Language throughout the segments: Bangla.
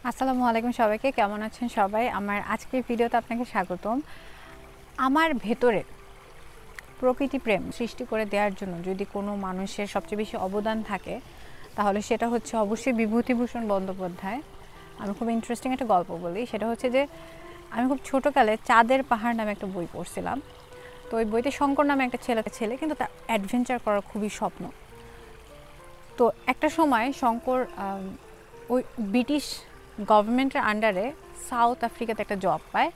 আসসালামু আলাইকুম সবাইকে, কেমন আছেন সবাই? আমার আজকের ভিডিওতে আপনাকে স্বাগতম। আমার ভেতরে প্রকৃতি প্রেম সৃষ্টি করে দেওয়ার জন্য যদি কোনো মানুষের সবচেয়ে বেশি অবদান থাকে, তাহলে সেটা হচ্ছে অবশ্যই বিভূতিভূষণ বন্দ্যোপাধ্যায়। আমি খুব ইন্টারেস্টিং একটা গল্প বলি। সেটা হচ্ছে যে আমি খুব ছোটোকালে চাঁদের পাহাড় নামে একটা বই পড়ছিলাম। তো ওই বইতে শঙ্কর নামে একটা ছেলে কিন্তু তার অ্যাডভেঞ্চার করার খুবই স্বপ্ন। তো একটা সময় শঙ্কর ওই ব্রিটিশ গভর্নমেন্টের আন্ডারে সাউথ আফ্রিকাতে একটা জব পায়।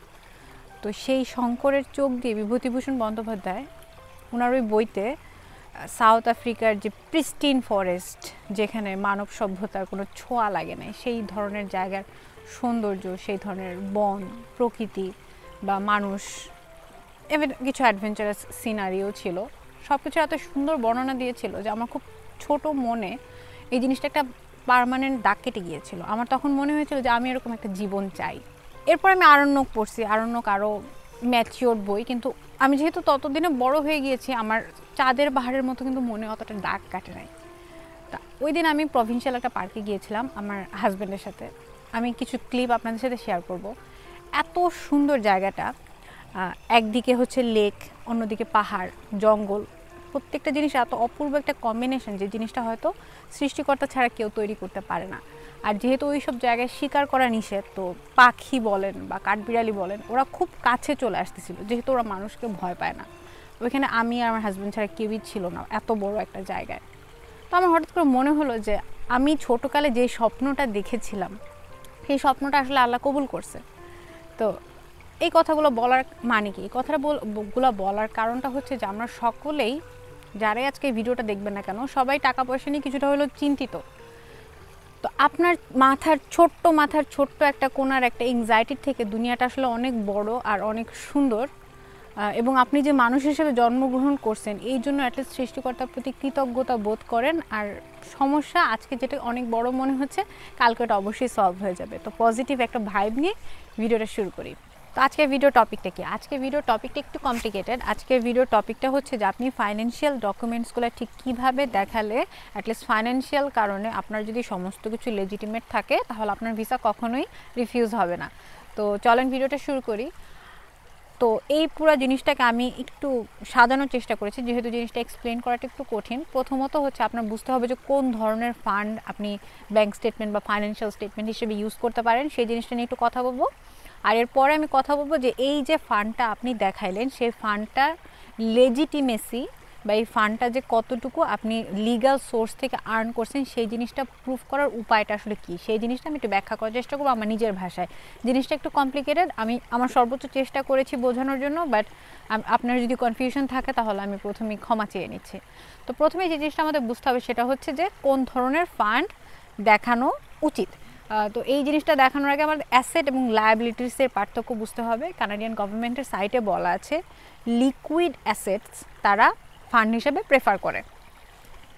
তো সেই শঙ্করের চোখ দিয়ে বিভূতিভূষণ বন্দ্যোপাধ্যায় ওনার ওই বইতে সাউথ আফ্রিকার যে প্রিস্টিন ফরেস্ট, যেখানে মানব সভ্যতার কোনো ছোঁয়া লাগে না, সেই ধরনের জায়গার সৌন্দর্য, সেই ধরনের বন, প্রকৃতি বা মানুষ, এবার কিছু অ্যাডভেঞ্চারাস সিনারিও ছিল, সব কিছু এত সুন্দর বর্ণনা দিয়েছিল যে আমার খুব ছোট মনে এই জিনিসটা একটা পার্মানেন্ট দাগ কেটে গিয়েছিল। আমার তখন মনে হয়েছিল যে আমি এরকম একটা জীবন চাই। এরপর আমি আরণ্যক পড়ছি। আরণ্যক আরও ম্যাচিওর বই, কিন্তু আমি যেহেতু ততদিনে বড় হয়ে গিয়েছি, আমার চাঁদের পাহাড়ের মতো কিন্তু মনে অতটা দাগ কাটে নাই। তা ওই দিন আমি প্রভিন্সিয়াল একটা পার্কে গিয়েছিলাম আমার হাজব্যান্ডের সাথে। আমি কিছু ক্লিপ আপনাদের সাথে শেয়ার করব। এত সুন্দর জায়গাটা, একদিকে হচ্ছে লেক, অন্যদিকে পাহাড়, জঙ্গল, প্রত্যেকটা জিনিস এত অপূর্ব একটা কম্বিনেশন যে জিনিসটা হয়তো সৃষ্টিকর্তা ছাড়া কেউ তৈরি করতে পারে না। আর যেহেতু ওই সব জায়গায় শিকার করা নিষেধ, তো পাখি বলেন বা কাঠবিড়ালি বলেন, ওরা খুব কাছে চলে আসতেছিল, যেহেতু ওরা মানুষকে ভয় পায় না। ওইখানে আমি আর আমার হাজব্যান্ড ছাড়া কেউই ছিল না এত বড় একটা জায়গায়। তো আমার হঠাৎ করে মনে হলো যে আমি ছোটোকালে যে স্বপ্নটা দেখেছিলাম, সেই স্বপ্নটা আসলে আল্লাহ কবুল করছে। তো এই কথাগুলো বলার মানে কি, এই কথাগুলো বলার কারণটা হচ্ছে যে আমরা সকলেই, যারাই আজকে এই ভিডিওটা দেখবেন না কেন, সবাই টাকা পয়সা নিয়ে কিছুটা হলেও চিন্তিত। তো আপনার মাথার ছোট্ট একটা কোণার একটা এংজাইটির থেকে দুনিয়াটা আসলে অনেক বড় আর অনেক সুন্দর। এবং আপনি যে মানুষ হিসেবে জন্মগ্রহণ করছেন, এই জন্য অ্যাটলিস্ট সৃষ্টিকর্তার প্রতি কৃতজ্ঞতা বোধ করেন। আর সমস্যা আজকে যেটা অনেক বড় মনে হচ্ছে, কালকে এটা অবশ্যই সলভ হয়ে যাবে। তো পজিটিভ একটা ভাইব নিয়ে ভিডিওটা শুরু করি। তো আজকের ভিডিও টপিকটা কি? আজকের ভিডিও টপিকটা একটু কমপ্লিকেটেড। আজকের ভিডিও টপিকটা হচ্ছে যে আপনি ফাইন্যান্সিয়াল ডকুমেন্টসগুলো ঠিক কীভাবে দেখালে অ্যাটলিস্ট ফাইন্যান্সিয়াল কারণে আপনার যদি সমস্ত কিছু লেজিটিমেট থাকে, তাহলে আপনার ভিসা কখনোই রিফিউজ হবে না। তো চলেন ভিডিওটা শুরু করি। তো এই পুরো জিনিসটাকে আমি একটু সাজানোর চেষ্টা করেছি, যেহেতু জিনিসটা এক্সপ্লেন করাটা একটু কঠিন। প্রথমত হচ্ছে আপনার বুঝতে হবে যে কোন ধরনের ফান্ড আপনি ব্যাংক স্টেটমেন্ট বা ফাইন্যান্সিয়াল স্টেটমেন্ট হিসেবে ইউজ করতে পারেন, সেই জিনিসটা নিয়ে একটু কথা বলবো। আর এরপরে আমি কথা বলবো যে এই যে ফান্ডটা আপনি দেখাইলেন, সেই ফান্ডটার লেজিটিমেসি বা এই ফান্ডটা যে কতটুকু আপনি লিগ্যাল সোর্স থেকে আর্ন করছেন, সেই জিনিসটা প্রুফ করার উপায়টা আসলে কী, সেই জিনিসটা আমি একটু ব্যাখ্যা করার চেষ্টা করবো আমার নিজের ভাষায়। জিনিসটা একটু কমপ্লিকেটেড, আমি আমার সর্বোচ্চ চেষ্টা করেছি বোঝানোর জন্য, বাট আপনার যদি কনফিউশন থাকে তাহলে আমি প্রথমেই ক্ষমা চেয়ে নিচ্ছি। তো প্রথমে যে জিনিসটা আমাদের বুঝতে হবে সেটা হচ্ছে যে কোন ধরনের ফান্ড দেখানো উচিত। তো এই জিনিসটা দেখানোর আগে আমাদের অ্যাসেট এবং লায়াবিলিটিসের পার্থক্য বুঝতে হবে। কানাডিয়ান গভর্নমেন্টের সাইটে বলা আছে লিকুইড অ্যাসেটস তারা ফান্ড হিসেবে প্রেফার করে।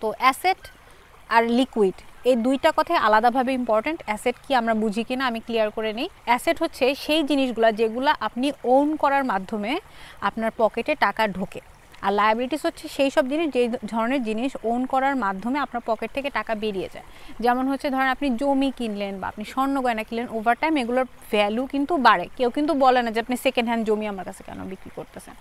তো অ্যাসেট আর লিকুইড এই দুইটা কথাই আলাদাভাবে ইম্পর্ট্যান্ট। অ্যাসেট কি আমরা বুঝি কিনা আমি ক্লিয়ার করে নিই। অ্যাসেট হচ্ছে সেই জিনিসগুলো যেগুলো আপনি ওন করার মাধ্যমে আপনার পকেটে টাকা ঢোকে। আর লায়াবিলিটিস হচ্ছে সেই সব জিনিস, যে ধরনের জিনিস ওন করার মাধ্যমে আপনার পকেট থেকে টাকা বেরিয়ে যায়। যেমন হচ্ছে ধরেন আপনি জমি কিনলেন বা আপনি স্বর্ণ গয়না কিনলেন, ওভার টাইম এগুলোর ভ্যালু কিন্তু বাড়ে। কেউ কিন্তু বলে না যে আপনি সেকেন্ড হ্যান্ড জমি আমার কাছে কেন বিক্রি করতেছেন,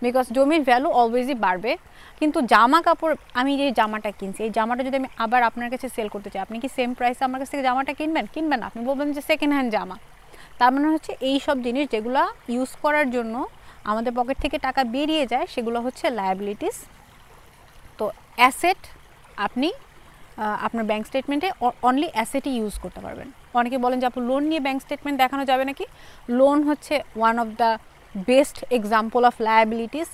বিকজ জমির ভ্যালু অলওয়েজই বাড়বে। কিন্তু জামা কাপড়, আমি যে জামাটা কিনছি, এই জামাটা যদি আমি আবার আপনার কাছে সেল করতে চাই, আপনি কি সেম প্রাইসে আমার কাছ থেকে জামাটা কিনবেন? আপনি বলবেন যে সেকেন্ড হ্যান্ড জামা। তার মানে হচ্ছে এই সব জিনিস যেগুলো ইউজ করার জন্য আমাদের পকেট থেকে টাকা বেরিয়ে যায়, সেগুলো হচ্ছে লায়াবিলিটিস। তো অ্যাসেট আপনি আপনার ব্যাঙ্ক স্টেটমেন্টে অনলি অ্যাসেটই ইউজ করতে পারবেন। অনেকে বলেন যে আপনি লোন নিয়ে ব্যাঙ্ক স্টেটমেন্ট দেখানো যাবে নাকি। লোন হচ্ছে one of the best example of liabilities.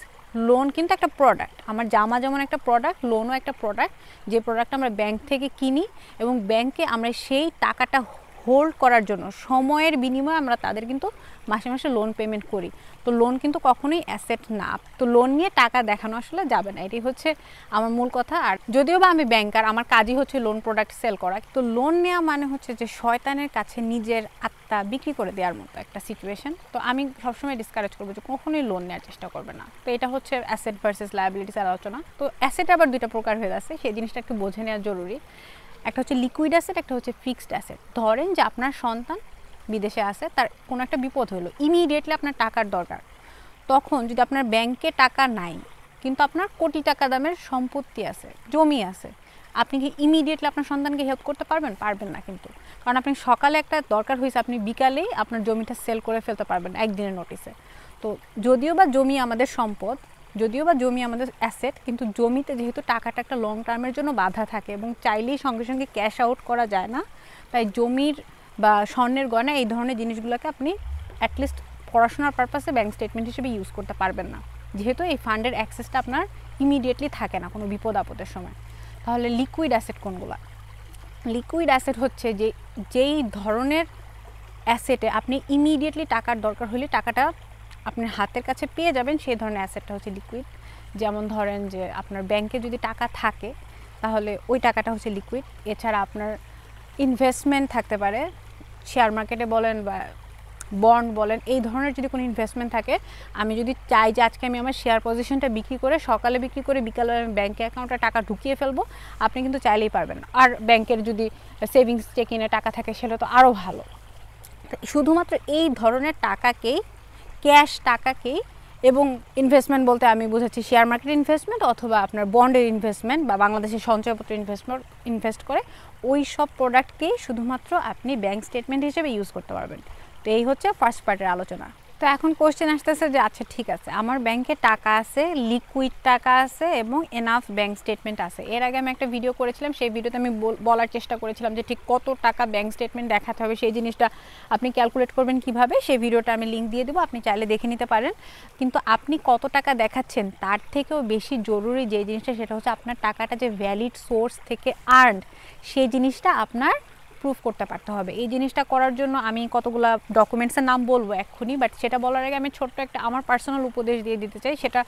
Loan কিন্তু একটা প্রোডাক্ট, আমার জামা যেমন একটা প্রোডাক্ট, লোনও একটা প্রোডাক্ট। যে প্রোডাক্ট আমরা ব্যাংক থেকে কিনি এবং ব্যাংকে আমরা সেই টাকাটা হোল্ড করার জন্য সময়ের বিনিময়ে আমরা তাদের কিন্তু মাসে মাসে লোন পেমেন্ট করি। তো লোন কিন্তু কখনোই অ্যাসেট না। তো লোন নিয়ে টাকা দেখানো আসলে যাবে না, এটি হচ্ছে আমার মূল কথা। আর যদিও বা আমি ব্যাংকার, আমার কাজই হচ্ছে লোন প্রোডাক্ট সেল করা, তো লোন নেওয়া মানে হচ্ছে যে শয়তানের কাছে নিজের আত্মা বিক্রি করে দেওয়ার মতো একটা সিচুয়েশন। তো আমি সবসময় ডিসকারেজ করবো যে কখনোই লোন নেওয়ার চেষ্টা করবে না। তো এটা হচ্ছে অ্যাসেট ভার্সেস লায়াবিলিটিস আলোচনা। তো অ্যাসেট আবার দুইটা প্রকার হয়ে আছে, সেই জিনিসটা একটু বোঝে নেওয়া জরুরি। একটা হচ্ছে লিকুইড অ্যাসেট, একটা হচ্ছে ফিক্সড অ্যাসেট। ধরেন যে আপনার সন্তান বিদেশে আছে, তার কোনো একটা বিপদ হলো, ইমিডিয়েটলি আপনার টাকার দরকার। তখন যদি আপনার ব্যাংকে টাকা নাই কিন্তু আপনার কোটি টাকা দামের সম্পত্তি আছে, জমি আছে, আপনি কি ইমিডিয়েটলি আপনার সন্তানকে হেল্প করতে পারবেন? পারবেন না কিন্তু, কারণ আপনি সকালে একটা দরকার হয়েছে, আপনি বিকালেই আপনার জমিটা সেল করে ফেলতে পারবেন একদিনের নোটিসে। তো যদিও বা জমি আমাদের সম্পদ, যদিও বা জমি আমাদের অ্যাসেট, কিন্তু জমিতে যেহেতু টাকাটা একটা লং টার্মের জন্য বাধা থাকে এবং চাইলেই সঙ্গে সঙ্গে ক্যাশ আউট করা যায় না, তাই জমির বা স্বর্ণের গয়না এই ধরনের জিনিসগুলোকে আপনি অ্যাটলিস্ট পড়াশোনার পারপাসে ব্যাংক স্টেটমেন্ট হিসেবে ইউজ করতে পারবেন না, যেহেতু এই ফান্ডের অ্যাক্সেসটা আপনার ইমিডিয়েটলি থাকে না কোনো বিপদ আপদের সময়। তাহলে লিকুইড অ্যাসেট কোনগুলো? লিকুইড অ্যাসেট হচ্ছে যেই ধরনের অ্যাসেটে আপনি ইমিডিয়েটলি টাকার দরকার হলে টাকাটা আপনার হাতের কাছে পেয়ে যাবেন, সেই ধরনের অ্যাসেটটা হচ্ছে লিকুইড। যেমন ধরেন যে আপনার ব্যাংকে যদি টাকা থাকে তাহলে ওই টাকাটা হচ্ছে লিকুইড। এছাড়া আপনার ইনভেস্টমেন্ট থাকতে পারে, শেয়ার মার্কেটে বলেন বা বন্ড বলেন, এই ধরনের যদি কোনো ইনভেস্টমেন্ট থাকে, আমি যদি চাই যে আজকে আমি আমার শেয়ার পজিশনটা বিক্রি করে সকালে বিক্রি করে বিকালে আমি ব্যাঙ্কে অ্যাকাউন্টে টাকা ঢুকিয়ে ফেলবো, আপনি কিন্তু চাইলেই পারবেন না। আর ব্যাংকের যদি সেভিংস চেকিংয়ে টাকা থাকে সেটা তো আরও ভালো। শুধুমাত্র এই ধরনের টাকাকেই, ক্যাশ টাকাকেই, এবং ইনভেস্টমেন্ট বলতে আমি বোঝাচ্ছি শেয়ার মার্কেট ইনভেস্টমেন্ট অথবা আপনার বন্ডের ইনভেস্টমেন্ট বা বাংলাদেশের সঞ্চয়পত্র ইনভেস্ট করে ওই সব প্রোডাক্টকেই শুধুমাত্র আপনি ব্যাংক স্টেটমেন্ট হিসেবে ইউজ করতে পারবেন। তো এই হচ্ছে ফার্স্ট পার্টের আলোচনা। তো এখন কোশ্চেন আসতেছে যে আচ্ছা ঠিক আছে, আমার ব্যাংকে টাকা আছে, লিকুইড টাকা আছে এবং এনাফ ব্যাংক স্টেটমেন্ট আছে। এর আগে আমি একটা ভিডিও করেছিলাম, সেই ভিডিওতে আমি বলার চেষ্টা করেছিলাম যে ঠিক কত টাকা ব্যাংক স্টেটমেন্ট দেখাতে হবে, সেই জিনিসটা আপনি ক্যালকুলেট করবেন কিভাবে, সেই ভিডিওটা আমি লিঙ্ক দিয়ে দেবো, আপনি চাইলে দেখে নিতে পারেন। কিন্তু আপনি কত টাকা দেখাচ্ছেন তার থেকেও বেশি জরুরি যে জিনিসটা, সেটা হচ্ছে আপনার টাকাটা যে ভ্যালিড সোর্স থেকে আর্নড, সেই জিনিসটা আপনার প্রুফ করতে পারতে হবে। এই জিনিসটা করার জন্য আমি কতগুলো ডকুমেন্টসের নাম বলবো এক্ষুনি, বাট সেটা বলার আগে আমি ছোট্ট একটা আমার পার্সোনাল উপদেশ দিয়ে দিতে চাই। সেটা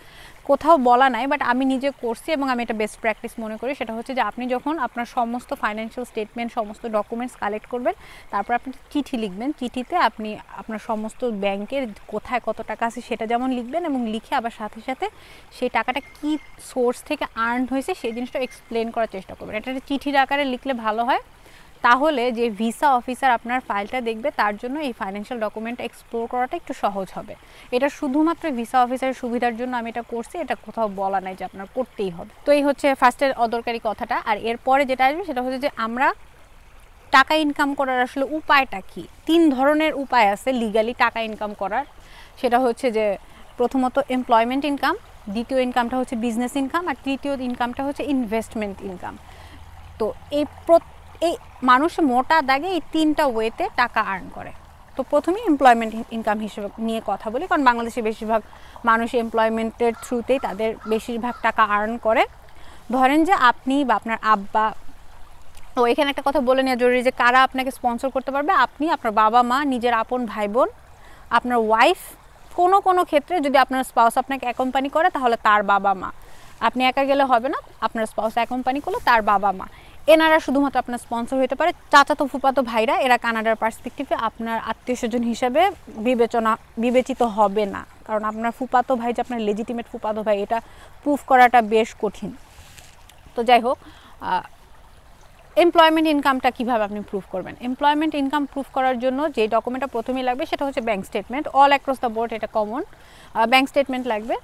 কোথাও বলা নাই, বাট আমি নিজে করছি এবং আমি এটা বেস্ট প্র্যাকটিস মনে করি। সেটা হচ্ছে যে আপনি যখন আপনার সমস্ত ফাইন্যান্সিয়াল স্টেটমেন্ট, সমস্ত ডকুমেন্টস কালেক্ট করবেন, তারপর আপনি চিঠি লিখবেন। চিঠিতে আপনি আপনার সমস্ত ব্যাংকের কোথায় কত টাকা আছে সেটা যেমন লিখবেন, এবং লিখে আবার সাথে সাথে সেই টাকাটা কী সোর্স থেকে আর্ন হয়েছে সেই জিনিসটা এক্সপ্লেন করার চেষ্টা করবেন। এটা চিঠির আকারে লিখলে ভালো হয়, তাহলে যে ভিসা অফিসার আপনার ফাইলটা দেখবে তার জন্য এই ফাইন্যান্সিয়াল ডকুমেন্ট এক্সপ্লোর করাটা একটু সহজ হবে। এটা শুধুমাত্র ভিসা অফিসারের সুবিধার জন্য আমি এটা করছি, এটা কোথাও বলা নাই যে আপনার করতেই হবে। তো এই হচ্ছে ফার্স্টের অদরকারি কথাটা। আর এরপরে যেটা আসবে সেটা হচ্ছে যে আমরা টাকা ইনকাম করার আসলে উপায়টা কি। 3 ধরনের উপায় আছে লিগালি টাকা ইনকাম করার। সেটা হচ্ছে যে প্রথমত এমপ্লয়মেন্ট ইনকাম, দ্বিতীয় ইনকামটা হচ্ছে বিজনেস ইনকাম, আর তৃতীয় ইনকামটা হচ্ছে ইনভেস্টমেন্ট ইনকাম। তো এই মানুষ মোটা দাগে এই 3টা ওয়েতে টাকা আর্ন করে। তো প্রথমেই এমপ্লয়মেন্ট ইনকাম হিসেবে নিয়ে কথা বলি, কারণ বাংলাদেশে বেশিরভাগ মানুষ এমপ্লয়মেন্টের থ্রুতেই তাদের বেশিরভাগ টাকা আর্ন করে। ধরেন যে আপনি বা আপনার আব্বা, ও এখানে একটা কথা বলে নেওয়া জরুরি যে কারা আপনাকে স্পন্সর করতে পারবে। আপনি, আপনার বাবা মা, নিজের আপন ভাই বোন, আপনার ওয়াইফ, কোনো ক্ষেত্রে যদি আপনার স্পাউস আপনাকে অ্যাকম্পানি করে তাহলে তার বাবা মা। আপনি একা গেলে হবে না, আপনার স্পাউস অ্যাকম্পানি করলে তার বাবা মা, এনারা শুধুমাত্র আপনার স্পন্সর হতে পারে। চাচাতো ফুফাতো ভাইরা এরা কানাডার পার্সপেক্টিভে আপনার আত্মীয় স্বজন হিসাবে বিবেচিত হবে না, কারণ আপনার ফুফাতো ভাই যে আপনার লেজিটিমেট ফুফাতো ভাই এটা প্রুফ করাটা বেশ কঠিন। তো যাই হোক, এমপ্লয়মেন্ট ইনকামটা কীভাবে আপনি প্রুফ করবেন? এমপ্লয়মেন্ট ইনকাম প্রুফ করার জন্য যে ডকুমেন্টটা প্রথমেই লাগবে সেটা হচ্ছে bank statement. All across the board এটা কমন, ব্যাংক স্টেটমেন্ট লাগবে।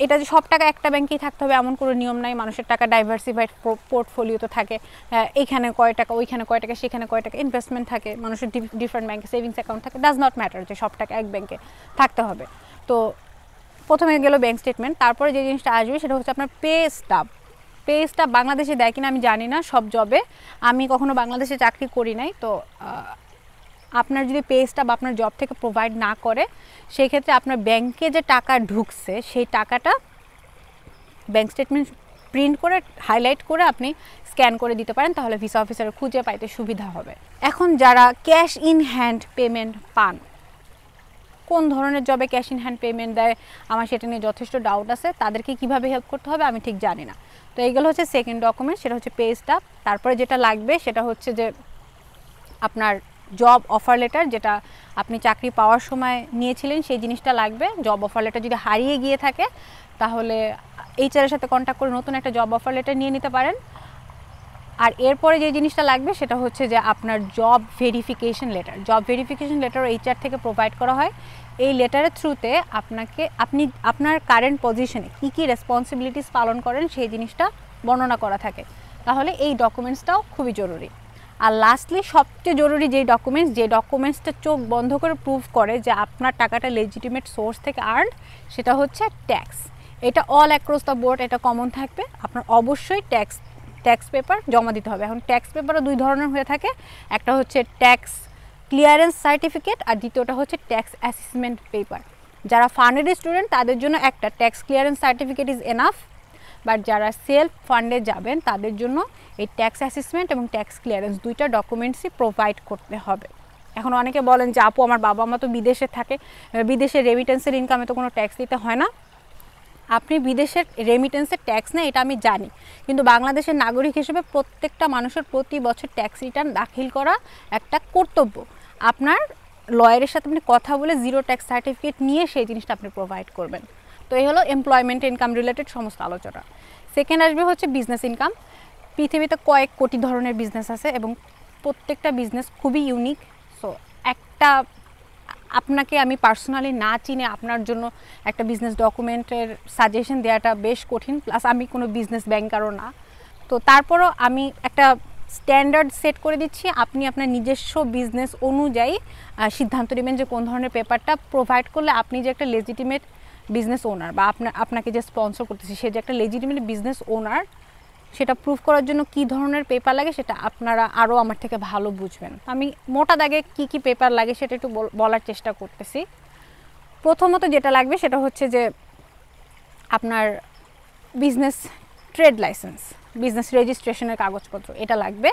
এটা যে সব টাকা একটা ব্যাংকেই থাকতে হবে এমন কোনো নিয়ম নাই। মানুষের টাকা ডাইভার্সিফাইড পোর্টফোলিওতে থাকে, এইখানে কয় টাকা, ওইখানে কয় টাকা, সেখানে কয় টাকা ইনভেস্টমেন্ট থাকে, মানুষের ডিফারেন্ট ব্যাংকে সেভিংস অ্যাকাউন্ট থাকে। ডাজ নট ম্যাটার যে সব টাকা এক ব্যাংকে থাকতে হবে। তো প্রথমে গেল ব্যাংক স্টেটমেন্ট। তারপরে যে জিনিসটা আসবে সেটা হচ্ছে আপনার পে স্টাব। পে স্টাব বাংলাদেশে দেয় কিনা আমি জানি না, সব জবে, আমি কখনো বাংলাদেশে চাকরি করি নাই। তো আপনার যদি পে স্টাব আপনার জব থেকে প্রোভাইড না করে, সেই ক্ষেত্রে আপনার ব্যাংকে যে টাকা ঢুকছে সেই টাকাটা ব্যাংক স্টেটমেন্ট প্রিন্ট করে হাইলাইট করে আপনি স্ক্যান করে দিতে পারেন, তাহলে ভিসা অফিসার খুঁজে পাইতে সুবিধা হবে। এখন যারা ক্যাশ ইন হ্যান্ড পেমেন্ট পান, কোন ধরনের জবে ক্যাশ ইন হ্যান্ড পেমেন্ট দেয় আমার সেটা নিয়ে যথেষ্ট ডাউট আছে, তাদেরকে কিভাবে হেল্প করতে হবে আমি ঠিক জানি না। তো এইগুলো হচ্ছে সেকেন্ড ডকুমেন্ট, সেটা হচ্ছে পে স্টাব। তারপরে যেটা লাগবে সেটা হচ্ছে যে আপনার জব অফার লেটার, যেটা আপনি চাকরি পাওয়ার সময় নিয়েছিলেন সেই জিনিসটা লাগবে। জব অফার লেটার যদি হারিয়ে গিয়ে থাকে তাহলে এইচআরের সাথে কন্ট্যাক্ট করে নতুন একটা জব অফার লেটার নিয়ে নিতে পারেন। আর এরপরে যে জিনিসটা লাগবে সেটা হচ্ছে যে আপনার জব ভেরিফিকেশন লেটার এইচআর থেকে প্রোভাইড করা হয়। এই লেটারের থ্রুতে আপনি আপনার কারেন্ট পজিশনে কী কী রেসপন্সিবিলিটিস পালন করেন সেই জিনিসটা বর্ণনা করা থাকে। তাহলে এই ডকুমেন্টসটাও খুবই জরুরি। আর লাস্টলি সবচেয়ে জরুরি যে ডকুমেন্টসটা চোখ বন্ধ করে প্রুভ করে যে আপনার টাকাটা লেজিটিমেট সোর্স থেকে আর্ন, সেটা হচ্ছে ট্যাক্স। এটা অল অ্যাক্রস দ্য বোর্ড এটা কমন থাকবে। আপনার অবশ্যই ট্যাক্স পেপার জমা দিতে হবে। এখন ট্যাক্স পেপারও দুই ধরনের হয়ে থাকে, একটা হচ্ছে ট্যাক্স ক্লিয়ারেন্স সার্টিফিকেট আর দ্বিতীয়টা হচ্ছে ট্যাক্স অ্যাসেসমেন্ট পেপার। যারা ফান্ডেড স্টুডেন্ট তাদের জন্য একটা tax clearance certificate is enough, but যারা সেলফ ফান্ডে যাবেন তাদের জন্য এই ট্যাক্স অ্যাসেসমেন্ট এবং ট্যাক্স ক্লিয়ারেন্স দুইটা ডকুমেন্টসই প্রোভাইড করতে হবে। এখন অনেকে বলেন যে আপু আমার বাবা মা তো বিদেশে থাকে, বিদেশের রেমিটেন্সের ইনকামে তো কোনো ট্যাক্স দিতে হয় না। আপনি বিদেশের রেমিটেন্সের ট্যাক্স নেই এটা আমি জানি, কিন্তু বাংলাদেশের নাগরিক হিসেবে প্রত্যেকটা মানুষের প্রতি বছর ট্যাক্স রিটার্ন দাখিল করা একটা কর্তব্য। আপনার লয়ারের সাথে আপনি কথা বলে জিরো ট্যাক্স সার্টিফিকেট নিয়ে সেই জিনিসটা আপনি প্রোভাইড করবেন। তো এই হলো এমপ্লয়মেন্ট ইনকাম রিলেটেড সমস্ত আলোচনা। সেকেন্ড আসবে হচ্ছে বিজনেস ইনকাম। পৃথিবীতে কয়েক কোটি ধরনের বিজনেস আছে এবং প্রত্যেকটা বিজনেস খুবই ইউনিক। সো আপনাকে আমি পার্সোনালি না চিনে আপনার জন্য একটা বিজনেস ডকুমেন্টের সাজেশন দেওয়াটা বেশ কঠিন, প্লাস আমি কোনো বিজনেস ব্যাংকারও না। তো তারপরও আমি একটা স্ট্যান্ডার্ড সেট করে দিচ্ছি, আপনি আপনার নিজস্ব বিজনেস অনুযায়ী সিদ্ধান্ত নেবেন যে কোন ধরনের পেপারটা প্রোভাইড করলে আপনি যে একটা লেজিটিমেট বিজনেস ওনার বা আপনাকে যে স্পন্সর করতেছে সে যে একটা লেজিটিমেট বিজনেস ওনার, সেটা প্রুভ করার জন্য কী ধরনের পেপার লাগে সেটা আপনারা আরও আমার থেকে ভালো বুঝবেন। আমি মোটা দাগে কী কী পেপার লাগে সেটা একটু বলার চেষ্টা করতেছি। প্রথমত যেটা লাগবে সেটা হচ্ছে যে আপনার বিজনেস ট্রেড লাইসেন্স, বিজনেস রেজিস্ট্রেশনের কাগজপত্র এটা লাগবে।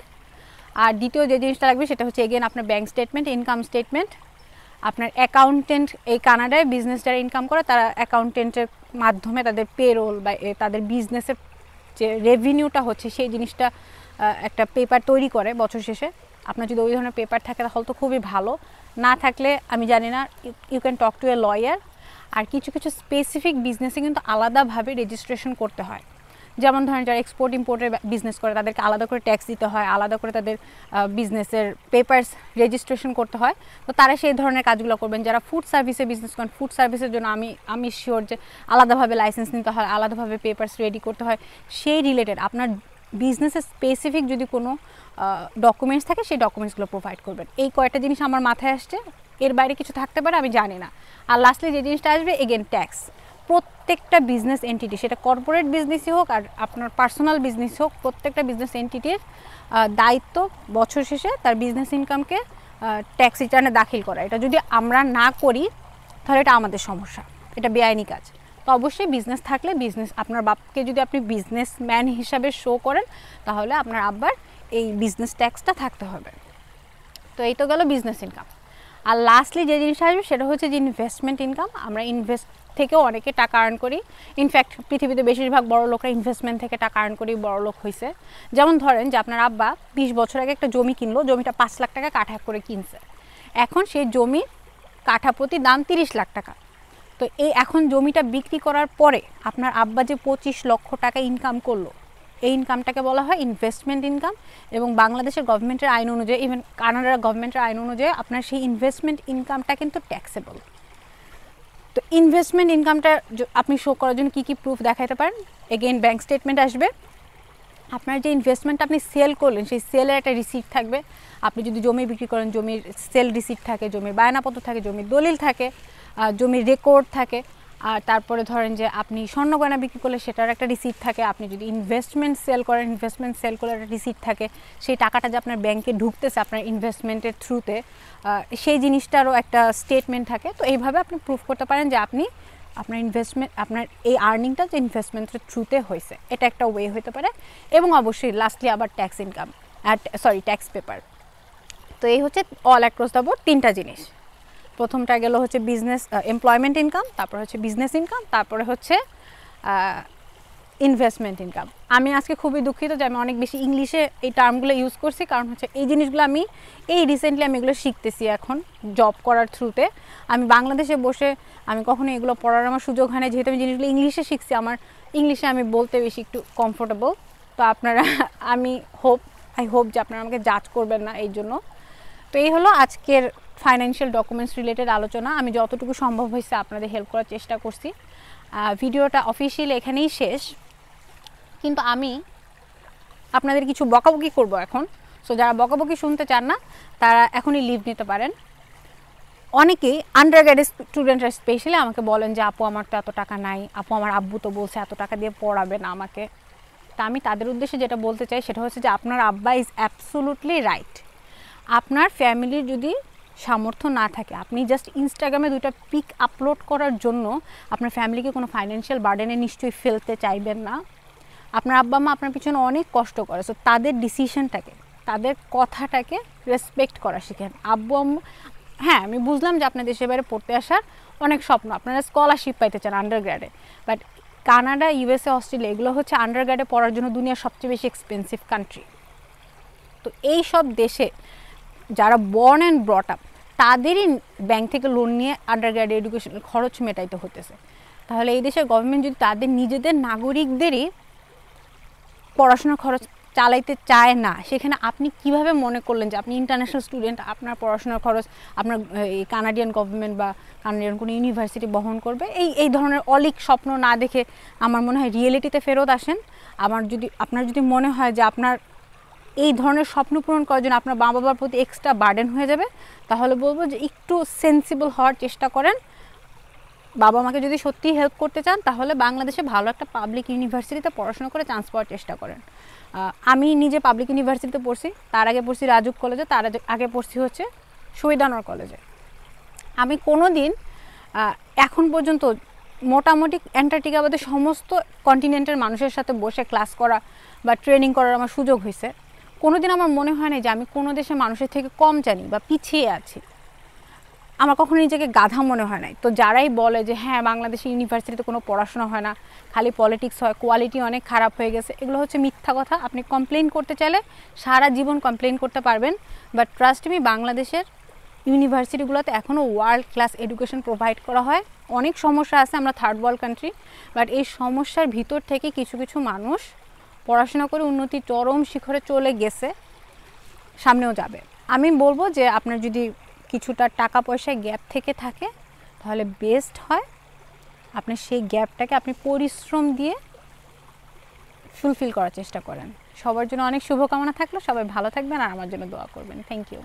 আর দ্বিতীয় যে জিনিসটা লাগবে সেটা হচ্ছে এগেন আপনার ব্যাঙ্ক স্টেটমেন্ট, ইনকাম স্টেটমেন্ট। আপনার অ্যাকাউন্টেন্ট, এই কানাডায় বিজনেস যারা ইনকাম করে তারা অ্যাকাউন্টেন্টের মাধ্যমে তাদের পেরোল বা তাদের বিজনেসের যে রেভিনিউটা হচ্ছে সেই জিনিসটা একটা পেপার তৈরি করে বছর শেষে। আপনার যদি ওই ধরনের পেপার থাকে তাহলে তো খুবই ভালো, না থাকলে আমি জানি না, you can talk to a lawyer. আর কিছু কিছু স্পেসিফিক বিজনেসে কিন্তু আলাদাভাবে রেজিস্ট্রেশন করতে হয়। যেমন ধরেন যারা এক্সপোর্ট ইম্পোর্টের বিজনেস করে তাদেরকে আলাদা করে ট্যাক্স দিতে হয়, আলাদা করে তাদের বিজনেসের পেপারস রেজিস্ট্রেশন করতে হয়। তো তারা সেই ধরনের কাজগুলো করবেন। যারা ফুড সার্ভিসে বিজনেস করেন, ফুড সার্ভিসের জন্য আমি শিওর যে আলাদাভাবে লাইসেন্স নিতে হয়, আলাদাভাবে পেপারস রেডি করতে হয়। সেই রিলেটেড আপনার বিজনেসের স্পেসিফিক যদি কোনো ডকুমেন্টস থাকে সেই ডকুমেন্টসগুলো প্রোভাইড করবেন। এই কয়েকটা জিনিস আমার মাথায় আসছে, এর বাইরে কিছু থাকতে পারে আমি জানি না। আর লাস্টলি যে জিনিসটা আসবে এগেন ট্যাক্স। প্রত্যেকটা বিজনেস এন্টিটি, সেটা কর্পোরেট বিজনেসই হোক আর আপনার পার্সোনাল বিজনেস হোক, প্রত্যেকটা বিজনেস এন্টিটির দায়িত্ব বছর শেষে তার বিজনেস ইনকামকে ট্যাক্স রিটার্নে দাখিল করা। এটা যদি আমরা না করি তাহলে এটা আমাদের সমস্যা, এটা বেআইনি কাজ। তো অবশ্যই বিজনেস থাকলে, বিজনেস আপনার বাপকে যদি আপনি বিজনেসম্যান হিসাবে শো করেন তাহলে আপনার আব্বার এই বিজনেস ট্যাক্সটা থাকতে হবে। তো এই তো গেল বিজনেস ইনকাম। আর লাস্টলি যে জিনিসটা আসবে সেটা হচ্ছে যে ইনভেস্টমেন্ট ইনকাম। আমরা ইনভেস্ট থেকেও অনেকে টাকা আর্ন করি। ইনফ্যাক্ট পৃথিবীতে বেশিরভাগ বড় লোকরা ইনভেস্টমেন্ট থেকে টাকা আর্ন করেই বড় লোক হয়েছে। যেমন ধরেন যে আপনার আব্বা 20 বছর আগে একটা জমি কিনলো, জমিটা 5 লাখ টাকা কাঠা করে কিনছে। এখন সেই জমির কাঠা প্রতি দাম 30 লাখ টাকা। তো এখন জমিটা বিক্রি করার পরে আপনার আব্বা যে 25 লক্ষ টাকা ইনকাম করলো, এই ইনকামটাকে বলা হয় ইনভেস্টমেন্ট ইনকাম। এবং বাংলাদেশের গভর্নমেন্টের আইন অনুযায়ী, ইভেন কানাডার গভর্নমেন্টের আইন অনুযায়ী আপনার সেই ইনভেস্টমেন্ট ইনকামটা কিন্তু ট্যাক্সেবল। তো ইনভেস্টমেন্ট ইনকামটা আপনি শো করার জন্য কী কী প্রুফ দেখাতে পারেন? এগেইন ব্যাঙ্ক স্টেটমেন্ট আসবে। আপনার যে ইনভেস্টমেন্টটা আপনি সেল করলেন সেই সেলের একটা রিসিপ্ট থাকবে। আপনি যদি জমি বিক্রি করেন জমির সেল রিসিপ্ট থাকে, জমির বায়নাপত্র থাকে, জমির দলিল থাকে, জমির রেকর্ড থাকে। আর তারপরে ধরেন যে আপনি স্বর্ণ গয়না বিক্রি করলে সেটার একটা রিসিপ্ট থাকে। আপনি যদি ইনভেস্টমেন্ট সেল করেন, ইনভেস্টমেন্ট সেল করলে একটা রিসিপ্ট থাকে। সেই টাকাটা যে আপনার ব্যাংকে ঢুকতেছে আপনার ইনভেস্টমেন্টের থ্রুতে, সেই জিনিসটারও একটা স্টেটমেন্ট থাকে। তো এইভাবে আপনি প্রুফ করতে পারেন যে আপনার ইনভেস্টমেন্ট, আপনার এই আর্নিংটা যে ইনভেস্টমেন্টের থ্রুতে হয়েছে, এটা একটা ওয়ে হতে পারে। এবং অবশ্যই লাস্টলি আবার ট্যাক্স ইনকাম, ট্যাক্স পেপার। তো এই হচ্ছে অল অ্যাক্রস দ্য বোর্ড 3টা জিনিস। প্রথমটা গেল হচ্ছে বিজনেস এমপ্লয়মেন্ট ইনকাম, তারপর হচ্ছে বিজনেস ইনকাম, তারপরে হচ্ছে ইনভেস্টমেন্ট ইনকাম। আমি আজকে খুবই দুঃখিত যে আমি অনেক বেশি ইংলিশে এই টার্মগুলো ইউজ করছি, কারণ হচ্ছে এই জিনিসগুলো আমি রিসেন্টলি এগুলো শিখতেছি এখন জব করার থ্রুতে। আমি বাংলাদেশে বসে আমি কখনো এগুলো পড়ার আমার সুযোগ হয় না, যেহেতু আমি জিনিসগুলো ইংলিশে শিখছি। আমার ইংলিশে আমি বলতে বেশি একটু কমফোর্টেবল। তো আপনারা, আমি হোপ আই হোপ যে আপনারা আমাকে জাজ করবেন না এই জন্য। তো এই হলো আজকের ফাইন্যান্সিয়াল ডকুমেন্টস রিলেটেড আলোচনা। আমি যতটুকু সম্ভব হয়েছে আপনাদের হেল্প করার চেষ্টা করছি। ভিডিওটা অফিসিয়ালি এখানেই শেষ, কিন্তু আমি আপনাদের কিছু বকাবকি করব এখন। সো যারা বকাবকি শুনতে চান না তারা এখনই লিভ নিতে পারেন। অনেকেই আন্ডারগ্রেড স্টুডেন্টরা স্পেশালি আমাকে বলেন যে আপু আমার তো এত টাকা নাই, আপু আমার আব্বু তো বলছে এত টাকা দিয়ে পড়াবে না আমাকে। তা আমি তাদের উদ্দেশ্যে যেটা বলতে চাই সেটা হচ্ছে যে আপনার আব্বা ইজ অ্যাবসোলুটলি রাইট। আপনার ফ্যামিলির যদি সামর্থ্য না থাকে, আপনি জাস্ট ইনস্টাগ্রামে 2টা পিক আপলোড করার জন্য আপনার ফ্যামিলিকে কোনো ফাইন্যান্সিয়াল বার্ডেনে নিশ্চয়ই ফেলতে চাইবেন না। আপনার আব্বা মা আপনার পিছনে অনেক কষ্ট করে, সো তাদের ডিসিশনটাকে, তাদের কথাটাকে রেসপেক্ট করা শিখেন। আব্বু আম্মু, হ্যাঁ আমি বুঝলাম যে আপনার দেশের বাইরে পড়তে আসার অনেক স্বপ্ন, আপনারা স্কলারশিপ পাইতে চান আন্ডারগ্র্যাডে, বাট কানাডা, ইউএসএ, অস্ট্রেলিয়া এগুলো হচ্ছে আন্ডারগ্র্যাডে পড়ার জন্য দুনিয়ার সবচেয়ে বেশি এক্সপেন্সিভ কান্ট্রি। তো এই সব দেশে যারা বর্ন অ্যান্ড ব্রট আপ তাদেরই ব্যাংক থেকে লোন নিয়ে আন্ডারগ্র্যাড এডুকেশনের খরচ মেটাইতে হতেছে। তাহলে এই দেশের গভর্নমেন্ট যদি তাদের নিজেদের নাগরিকদেরই পড়াশোনার খরচ চালাইতে চায় না, সেখানে আপনি কিভাবে মনে করলেন যে আপনি ইন্টারন্যাশনাল স্টুডেন্ট, আপনার পড়াশোনার খরচ আপনার এই কানাডিয়ান গভর্নমেন্ট বা কানাডিয়ান কোনো ইউনিভার্সিটি বহন করবে? এই ধরনের অলিক স্বপ্ন না দেখে আমার মনে হয় রিয়েলিটিতে ফেরত আসেন। আপনার যদি মনে হয় যে আপনার এই ধরনের স্বপ্ন পূরণ করার জন্য আপনার মা বাবার প্রতি এক্সট্রা বার্ডেন হয়ে যাবে, তাহলে বলবো যে একটু সেন্সিবল হওয়ার চেষ্টা করেন। বাবা মাকে যদি সত্যিই হেল্প করতে চান তাহলে বাংলাদেশে ভালো একটা পাবলিক ইউনিভার্সিটিতে পড়াশোনা করে চান্স পাওয়ার চেষ্টা করেন। আমি নিজে পাবলিক ইউনিভার্সিটিতে পড়ছি, তার আগে পড়ছি রাজুক কলেজে, তার আগে পড়ছি হচ্ছে শহীদ আনোয়ার কলেজে। আমি কোনো দিন এখন পর্যন্ত মোটামুটি অ্যান্টার্কটিকা বাদে সমস্ত কন্টিনেন্টের মানুষের সাথে বসে ক্লাস করা বা ট্রেনিং করার আমার সুযোগ হয়েছে। কোনো দিন আমার মনে হয় না যে আমি কোনো দেশের মানুষের থেকে কম জানি বা পিছিয়ে আছি। আমার কখনো নিজেকে গাধা মনে হয় নাই। তো যারাই বলে যে হ্যাঁ বাংলাদেশে ইউনিভার্সিটিতে কোনো পড়াশোনা হয় না, খালি পলিটিক্স হয়, কোয়ালিটি অনেক খারাপ হয়ে গেছে, এগুলো হচ্ছে মিথ্যা কথা। আপনি কমপ্লেন করতে চাইলে সারা জীবন কমপ্লেন করতে পারবেন, বাট ট্রাস্ট মি বাংলাদেশের ইউনিভার্সিটিগুলোতে এখনও ওয়ার্ল্ড ক্লাস এডুকেশন প্রোভাইড করা হয়। অনেক সমস্যা আছে, আমরা থার্ড ওয়ার্ল্ড কান্ট্রি, বাট এই সমস্যার ভিতর থেকে কিছু কিছু মানুষ পড়াশোনা করে উন্নতির চরম শিখরে চলে গেছে, সামনেও যাবে। আমি বলবো যে আপনার যদি কিছুটা টাকা পয়সায় গ্যাপ থেকে থাকে তাহলে বেস্ট হয় আপনি সেই গ্যাপটাকে আপনি পরিশ্রম দিয়ে ফুলফিল করার চেষ্টা করেন। সবার জন্য অনেক শুভকামনা থাকলো, সবাই ভালো থাকবেন আর আমার জন্য দোয়া করবেন। Thank you.